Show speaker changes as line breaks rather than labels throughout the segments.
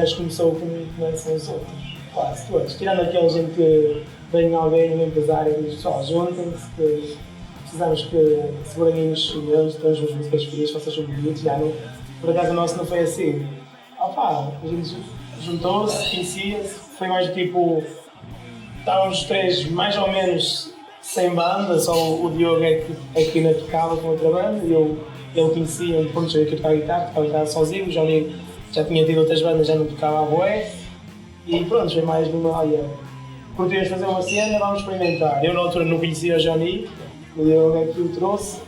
gajo começou como começam os outros, quase todos. Tirando aqueles em que vem alguém, um empresário, e diz: pessoal, juntem-se, que precisamos que segurem os chineses, temos as músicas frias, vocês são bonitos, já não. Por acaso o nosso não foi assim. A gente juntou-se, conhecia-se, foi mais tipo. Estávamos os três mais ou menos sem banda, só o Diogo é que ainda tocava com outra banda, e ele conhecia, pronto, já que tocava guitarra sozinho, já tinha tido outras bandas, já não tocava a bué, e pronto, foi mais numa olha, curtimos fazer uma cena, vamos experimentar. Eu na altura não conhecia o Johnny, o Diogo é que o trouxe,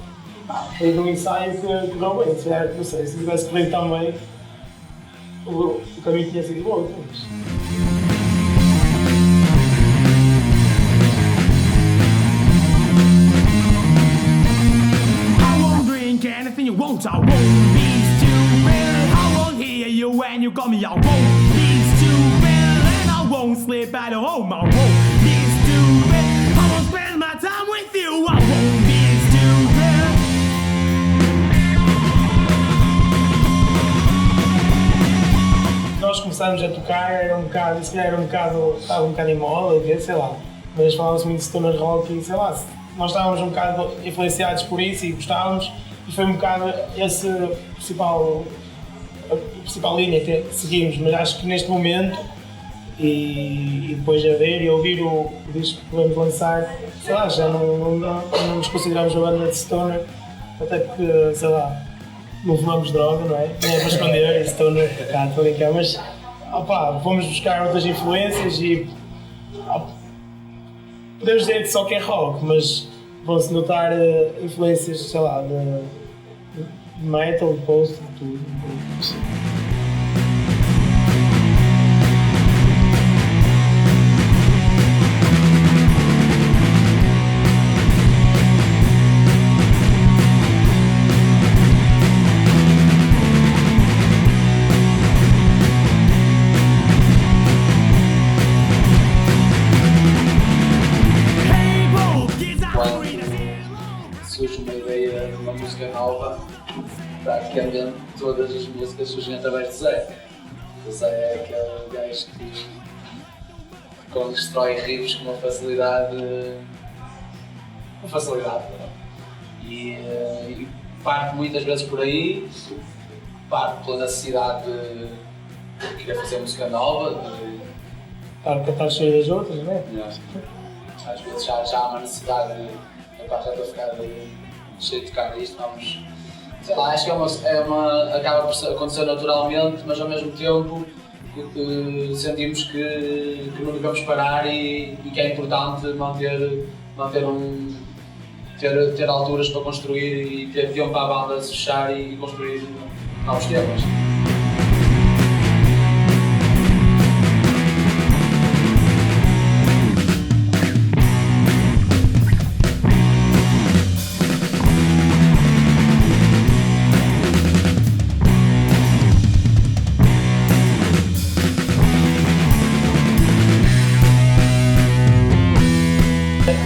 foi num ensaio que correu bem, se calhar, não sei, se tivesse corrido tão bem, o caminho tinha sido outro.
Anything you want, I won't be stupid. I won't hear you when you call me. I won't be stupid, and I won't slip out of home. I won't be stupid. I won't spend my time with you. I won't be stupid.
Nós começámos a tocar, estava um bocado em moda, sei lá, mas falava-se muito de stoner rock e sei lá, nós estávamos um bocado influenciados por isso e gostávamos. E foi um bocado essa a principal linha que seguimos, mas acho que neste momento, e depois de ver e ouvir o disco que vamos lançar, sei lá, já não nos consideramos uma banda de stoner, até porque, sei lá, não fumamos droga, não é? Nem é para esconder, e stoner, estou a brincar, mas vamos buscar outras influências e podemos dizer que só que é rock, mas vão-se notar influências, sei lá, de metal, de post, de tudo.
Surge uma ideia de uma música nova, praticamente todas as músicas surgem através de Zé. O Zé é aquele gajo que constrói riffs com uma facilidade. E parte muitas vezes por aí, parte pela necessidade de querer fazer música nova.
Estar a cantar cheio das outras, não é?
Às vezes já há uma necessidade de. Já estou a ficar cheio de tocar nisto, vamos. Sei lá, acho que acaba por acontecer naturalmente, mas ao mesmo tempo sentimos que não devemos parar e que é importante ter alturas para construir e ter tempo para a banda se fechar e construir novos temas.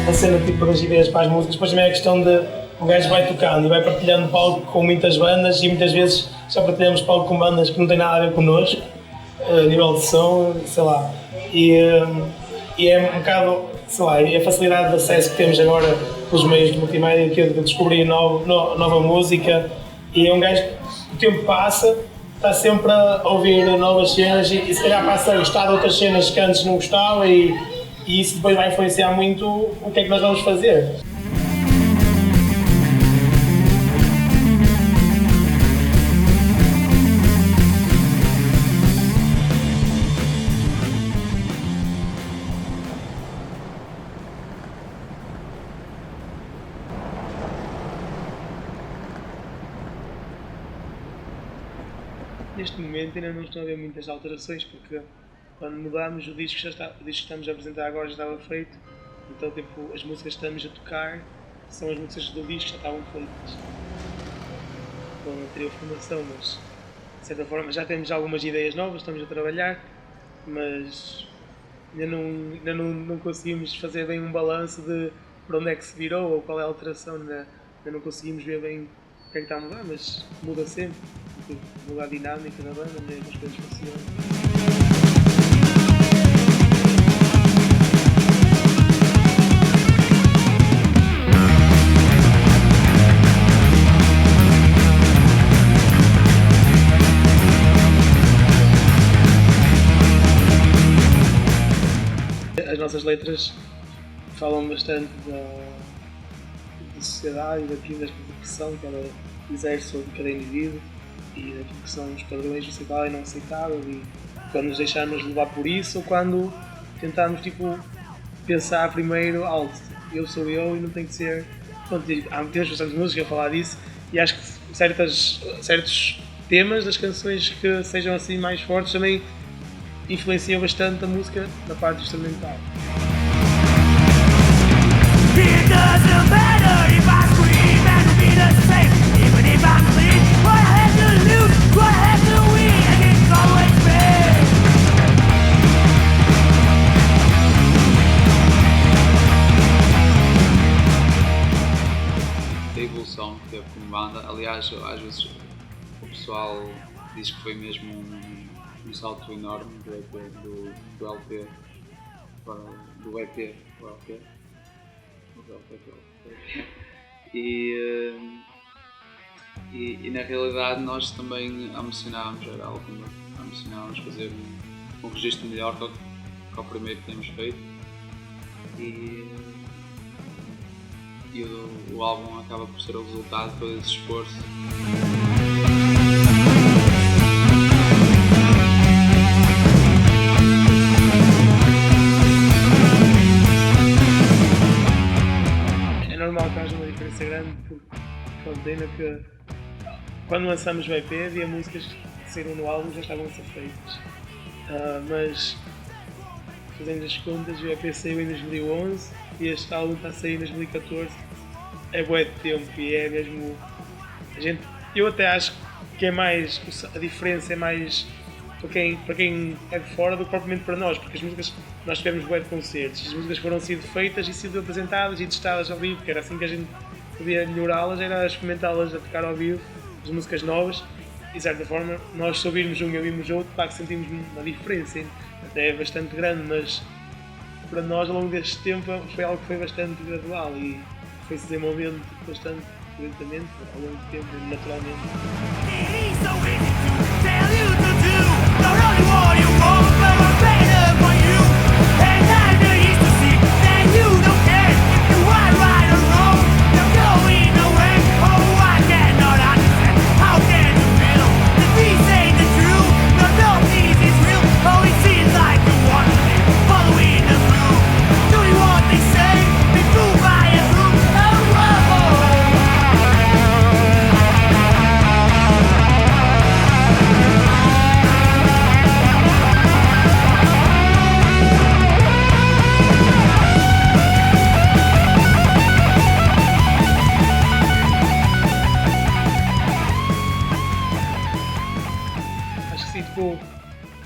A cena tipo das ideias para as músicas, depois também é a questão de o gajo vai tocando e vai partilhando palco com muitas bandas e muitas vezes já partilhamos palco com bandas que não têm nada a ver connosco, a nível de som, sei lá, e é um bocado, sei lá, e a facilidade de acesso que temos agora pelos meios de multimédia, que é de descobrir nova música, e é um gajo que o tempo passa, está sempre a ouvir novas cenas e se calhar passa a gostar de outras cenas que antes não gostava e isso depois vai influenciar muito o que é que nós vamos fazer. Neste momento ainda não estão a haver muitas alterações porque quando mudámos o disco que estamos a apresentar agora já estava feito, então tipo, as músicas que estamos a tocar são as músicas do disco que já estavam feitas com a anterior formação, mas de certa forma já temos algumas ideias novas, estamos a trabalhar, mas ainda não conseguimos fazer bem um balanço de para onde é que se virou ou qual é a alteração, ainda não conseguimos ver bem que é que está a mudar, mas muda sempre. Muda a dinâmica da banda, a maneira que as coisas funcionam. As nossas letras falam bastante da sociedade e daquilo, da pressão que ela exerce sobre cada indivíduo e daquilo que são os padrões aceitável e não aceitável, e quando nos deixamos levar por isso ou quando tentamos pensar primeiro alto, eu sou eu e não tem que ser. Pronto, há temos bastante música a falar disso e acho que certos temas das canções que sejam assim mais fortes também influenciam bastante a música na parte instrumental.
It doesn't matter if I scream and it'll be the same. Even if I'm clean, what I have to lose, what I have to win, and it's always fair.
A evolução que teve como banda, aliás, às vezes o pessoal diz que foi mesmo um salto enorme do LP do EP para o LP. E na realidade nós também ambicionávamos, era algo que ambicionávamos fazer um registro melhor que o primeiro que temos feito e o álbum acaba por ser o resultado de todo esse esforço.
Normal que haja uma diferença grande porque ainda que quando lançamos o EP havia músicas que saíram no álbum já estavam a ser feitas, mas fazendo as contas o EP saiu em 2011 e este álbum está a sair em 2014, é bué de tempo e é mesmo eu até acho que é mais, a diferença é mais para quem é de fora do que propriamente para nós, porque as músicas, nós tivemos bué de concertos, as músicas foram sido feitas e sido apresentadas e testadas ao vivo, porque era assim que a gente podia melhorá-las, era experimentá-las a tocar ao vivo, as músicas novas, e de certa forma nós se ouvirmos um e ouvimos outro, claro que sentimos uma diferença, até é bastante grande, mas para nós ao longo deste tempo foi algo que foi bastante gradual e foi-se desenvolvendo bastante lentamente, ao longo do tempo, naturalmente.
Not only what you want, but I'm better for you. And I'm the east to see that you don't care if you are right or wrong. You're going away. Oh, I cannot understand. How can you feel that this ain't the truth? No, this is real. Oh, it seems like you want to live following the blue. Doing what they say, be fooled by a group. Oh, oh, oh.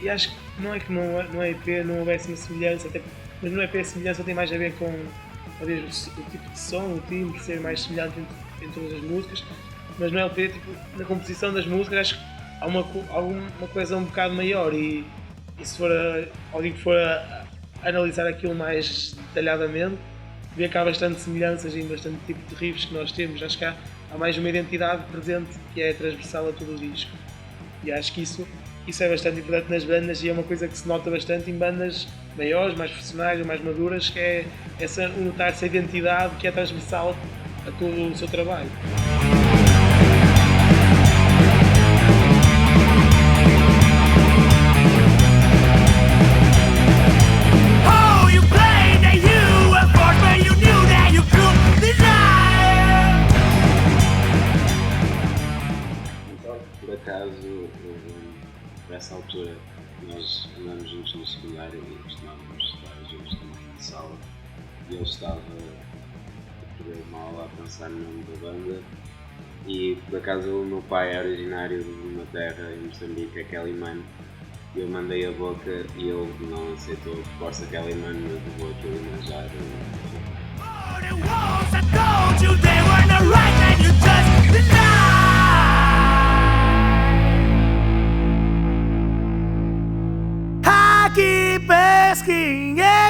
E acho que não é EP, não houvesse uma semelhança, mas no EP a semelhança tem mais a ver com talvez, o tipo de som, o timbre ser mais semelhante em todas as músicas, mas no LP, na composição das músicas, acho que há uma coisa um bocado maior e se for alguém que for a analisar aquilo mais detalhadamente, vê que há bastante semelhanças e bastante tipo de riffs que nós temos, acho que há mais uma identidade presente que é transversal a todo o disco e acho que isso é bastante importante nas bandas e é uma coisa que se nota bastante em bandas maiores, mais profissionais ou mais maduras, que é notar essa identidade que é transversal a todo o seu trabalho.
Por acaso, nessa altura, nós andamos juntos no secundário e costumávamos estar juntos também na sala e ele estava a perder uma aula a pensar no nome da banda e por acaso o meu pai é originário de uma terra em Moçambique, a Quelimane, e eu mandei a boca e ele não aceitou a proposta Quelimane, mas levou aquilo a manjar.
The walls I told you they were not right and you just denied. keep asking, yeah.